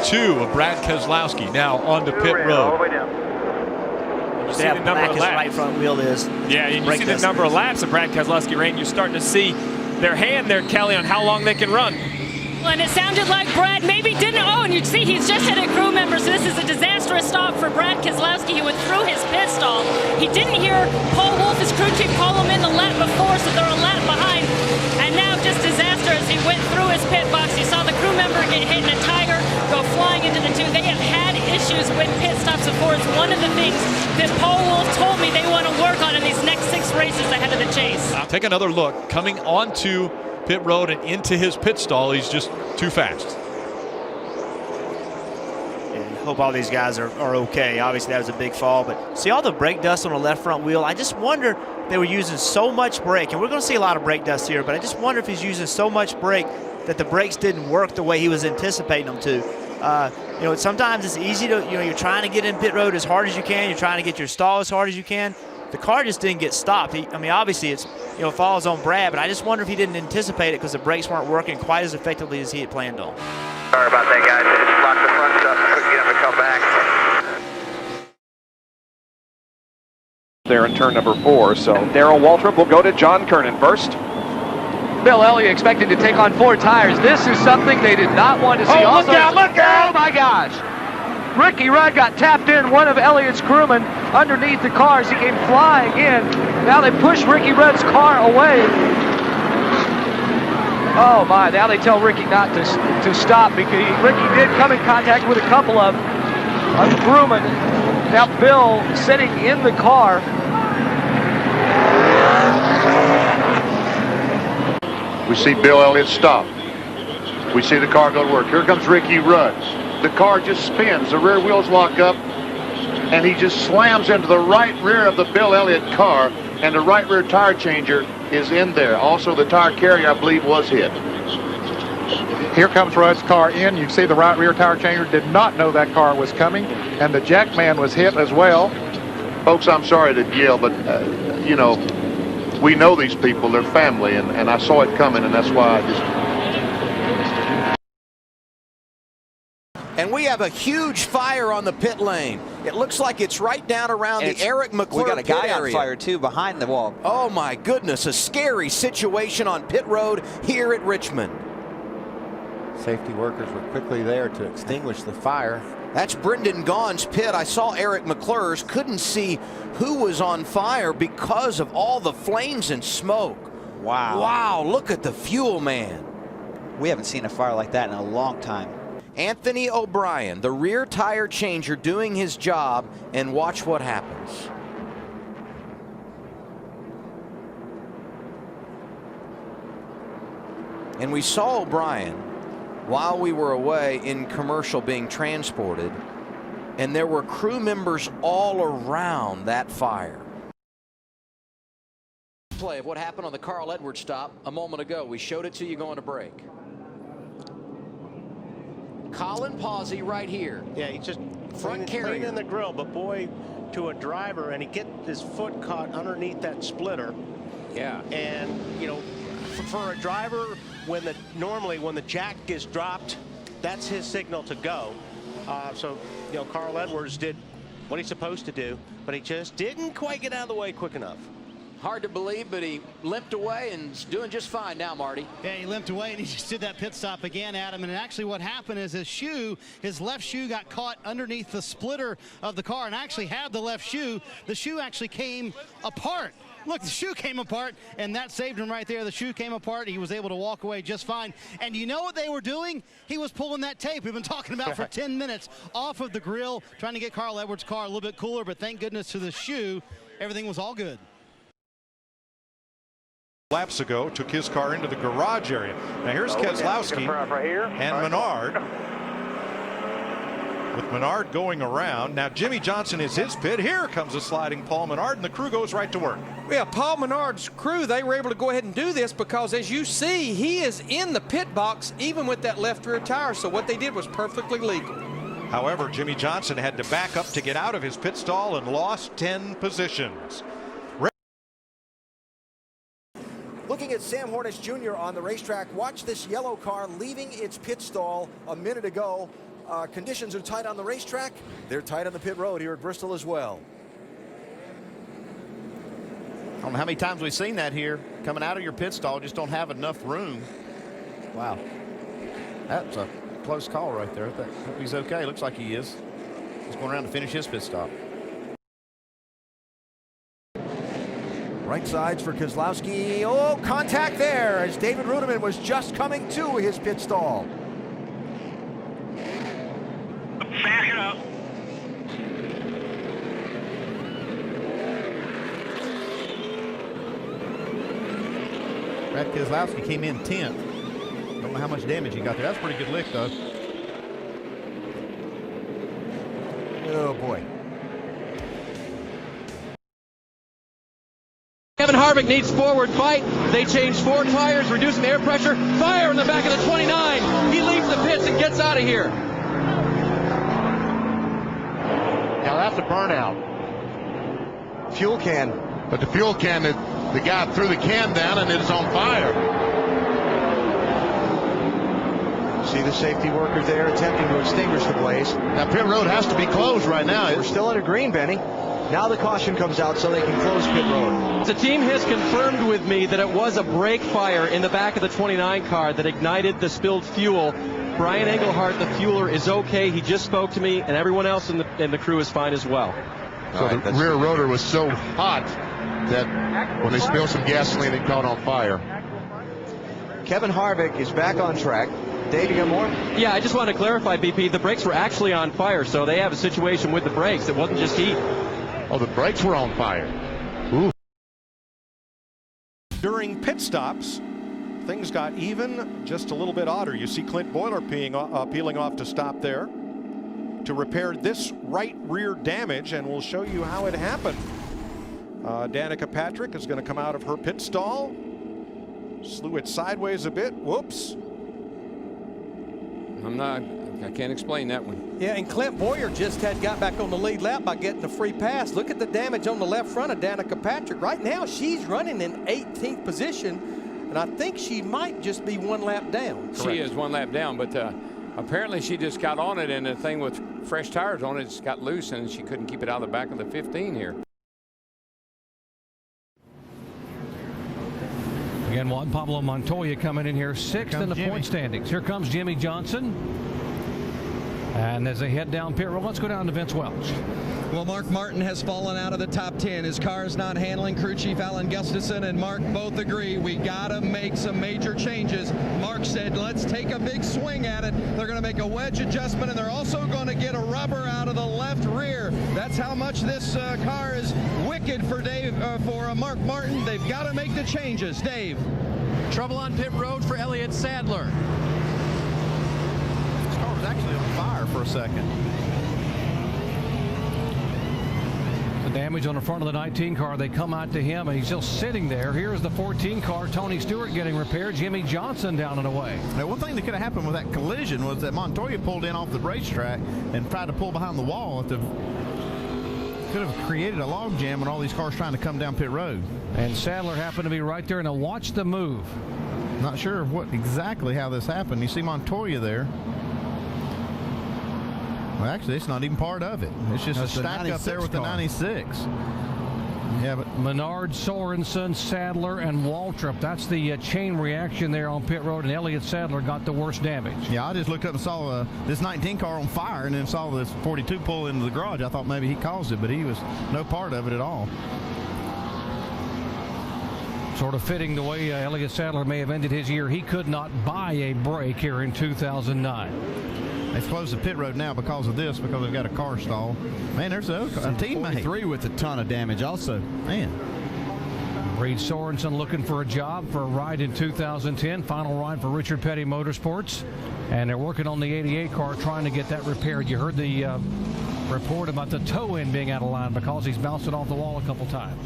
2 of Brad Keselowski now onto pit road. You see the number of laps. Right front wheel is. Yeah, and you see the number of laps that Brad Keselowski ran. You're starting to see their hand there, Kelly, on how long they can run. And it sounded like Brad maybe didn't. Oh, and you see he's just hit a crew member, so this is a disastrous stop for Brad Keselowski. He went through his pit stall. He didn't hear Paul Wolf, his crew chief, call him in the lap before, so they're a lap behind. And now just disaster as he went through his pit box. You saw the crew member get hit in a Tiger, go flying into the 2. They have had issues with pit stops before. It's one of the things that Paul Wolf told me they want to work on in these next 6 races ahead of the chase. Take another look. Coming onto pit road and into his pit stall, he's just too fast. And hope all these guys are okay. Obviously that was a big fall, but see all the brake dust on the left front wheel. I just wonder if they were using so much brake, and we're going to see a lot of brake dust here, but I just wonder if he's using so much brake that the brakes didn't work the way he was anticipating them to. You know, sometimes it's easy to, you know, you're trying to get in pit road as hard as you can, you're trying to get your stall as hard as you can. The car just didn't get stopped. I mean, obviously it's, you know, falls on Brad, but I just wonder if he didn't anticipate it because the brakes weren't working quite as effectively as he had planned on. Sorry about that, guys. Just locked the front up, couldn't get him to come back. There in turn number 4, so Darrell Waltrip will go to John Kernan first. Bill Elliott expected to take on 4 tires. This is something they did not want to see. Oh, look out, look out! Oh my gosh! Ricky Rudd got tapped in, one of Elliott's crewmen, underneath the cars. He came flying in. Now they push Ricky Rudd's car away. Oh my, now they tell Ricky not to stop because Ricky did come in contact with a couple of crewmen. Now Bill sitting in the car. We see Bill Elliott stop. We see the car go to work. Here comes Ricky Rudd. The car just spins. The rear wheels lock up, and he just slams into the right rear of the Bill Elliott car, and the right rear tire changer is in there. Also, the tire carrier, I believe, was hit. Here comes Rudd's car in. You see the right rear tire changer did not know that car was coming, and the jack man was hit as well. Folks, I'm sorry to yell, but, you know, we know these people. They're family, and I saw it coming, and that's why I just... And we have a huge fire on the pit lane. It looks like it's right down around the Eric McClure We got a guy area. on fire, too, behind the wall. Oh, my goodness. A scary situation on pit road here at Richmond. Safety workers were quickly there to extinguish the fire. That's Brendan Gaughan's pit. I saw Eric McClure's. Couldn't see who was on fire because of all the flames and smoke. Wow. Wow, look at the fuel, man. We haven't seen a fire like that in a long time. Anthony O'Brien, the rear tire changer, doing his job, and watch what happens. And we saw O'Brien while we were away in commercial being transported, and there were crew members all around that fire. Play of what happened on the Carl Edwards stop a moment ago. We showed it to you going to break. Colin Pawsey right here. Yeah, he just front clean in the grill, but boy, to a driver, and he get his foot caught underneath that splitter. Yeah. And you know, for a driver, normally when the jack is dropped, that's his signal to go. So you know, Carl Edwards did what he's supposed to do, but he just didn't quite get out of the way quick enough. Hard to believe, but he limped away and is doing just fine now, Marty. Yeah, he limped away and he just did that pit stop again, Adam. And actually what happened is his left shoe got caught underneath the splitter of the car and actually had the left shoe. The shoe actually came apart. Look, the shoe came apart, and that saved him right there. The shoe came apart. He was able to walk away just fine. And you know what they were doing? He was pulling that tape we've been talking about for 10 minutes off of the grill, trying to get Carl Edwards' car a little bit cooler, but thank goodness to the shoe, everything was all good. Laps ago, took his car into the garage area. Now here's Keselowski and Menard. With Menard going around. Now Jimmy Johnson is his pit. Here comes a sliding Paul Menard, and the crew goes right to work. Yeah, Paul Menard's crew, they were able to go ahead and do this because, as you see, he is in the pit box even with that left rear tire. So what they did was perfectly legal. However, Jimmy Johnson had to back up to get out of his pit stall and lost 10 positions. Looking at Sam Hornish Jr. on the racetrack, watch this yellow car leaving its pit stall a minute ago. conditions are tight on the racetrack, they're tight on the pit road here at Bristol as well. I don't know how many times we've seen that here. Coming out of your pit stall, just don't have enough room. Wow. That's a close call right there. I hope he's okay. Looks like he is. He's going around to finish his pit stop. Right sides for Keselowski. Oh, contact there as David Rudiman was just coming to his pit stall. Back it up. Brad Keselowski came in 10th. Don't know how much damage he got there. That's a pretty good lick, though. Oh, boy. Kevin Harvick needs forward fight. They changed 4 tires, reducing air pressure. Fire in the back of the 29. He leaves the pits and gets out of here. Now that's a burnout. Fuel can. But the fuel can, the guy threw the can down and it's on fire. See the safety workers there attempting to extinguish the blaze. Now pit road has to be closed right now. We're still under green, Benny. Now the caution comes out so they can close pit road. The team has confirmed with me that it was a brake fire in the back of the 29 car that ignited the spilled fuel. Brian Engelhardt, the fueler, is okay. He just spoke to me, and everyone else in the crew is fine as well. So the rear rotor was so hot that when they spilled some gasoline, it caught on fire. Kevin Harvick is back on track. Dave, you got more? Yeah, I just want to clarify, BP, the brakes were actually on fire, so they have a situation with the brakes. It wasn't just heat. Oh, the brakes were on fire. Ooh. During pit stops, things got even just a little bit odder. You see Clint Boiler peeling off to stop there to repair this right rear damage, and we'll show you how it happened. Danica Patrick is going to come out of her pit stall. Slew it sideways a bit. Whoops. I can't explain that one. Yeah, and Clint Boyer just got back on the lead lap by getting a free pass. Look at the damage on the left front of Danica Patrick. Right now, she's running in 18th position, and I think she might just be 1 lap down. Correct. She is 1 lap down, but apparently she just got on it, and the thing with fresh tires on it just got loose, and she couldn't keep it out of the back of the 15 here. Again, Juan Pablo Montoya coming in here 6th in the point standings. Here comes Jimmy Johnson. And as they head down pit road, let's go down to Vince Welch. Well, Mark Martin has fallen out of the top 10. His car is not handling. Crew Chief Alan Gustafson and Mark both agree we got to make some major changes. Mark said, let's take a big swing at it. They're going to make a wedge adjustment, and they're also going to get a rubber out of the left rear. That's how much this car is wicked for Mark Martin. They've got to make the changes. Dave. Trouble on pit road for Elliott Sadler. This car was actually on fire for a second. The damage on the front of the 19 car. They come out to him, and he's still sitting there. Here's the 14 car. Tony Stewart getting repaired. Jimmy Johnson down and away. Now, one thing that could have happened with that collision was that Montoya pulled in off the racetrack and tried to pull behind the wall. Could have created a log jam and all these cars trying to come down pit road. And Sadler happened to be right there, and watch the move. Not sure exactly how this happened. You see Montoya there. Well, actually, it's not even part of it. It's just a stack up there with the 96. Yeah, but Menard, Sorensen, Sadler, and Waltrip. That's the chain reaction there on pit road, and Elliott Sadler got the worst damage. Yeah, I just looked up and saw this 19 car on fire, and then saw this 42 pull into the garage. I thought maybe he caused it, but he was no part of it at all. Sort of fitting the way Elliott Sadler may have ended his year. He could not buy a break here in 2009. They've closed the pit road now because of this, because they've got a car stall. Man, there's a teammate. 43 with a ton of damage also. Man. Reed Sorensen looking for a job for a ride in 2010. Final ride for Richard Petty Motorsports. And they're working on the 88 car, trying to get that repaired. You heard the report about the toe end being out of line because he's bounced it off the wall a couple times.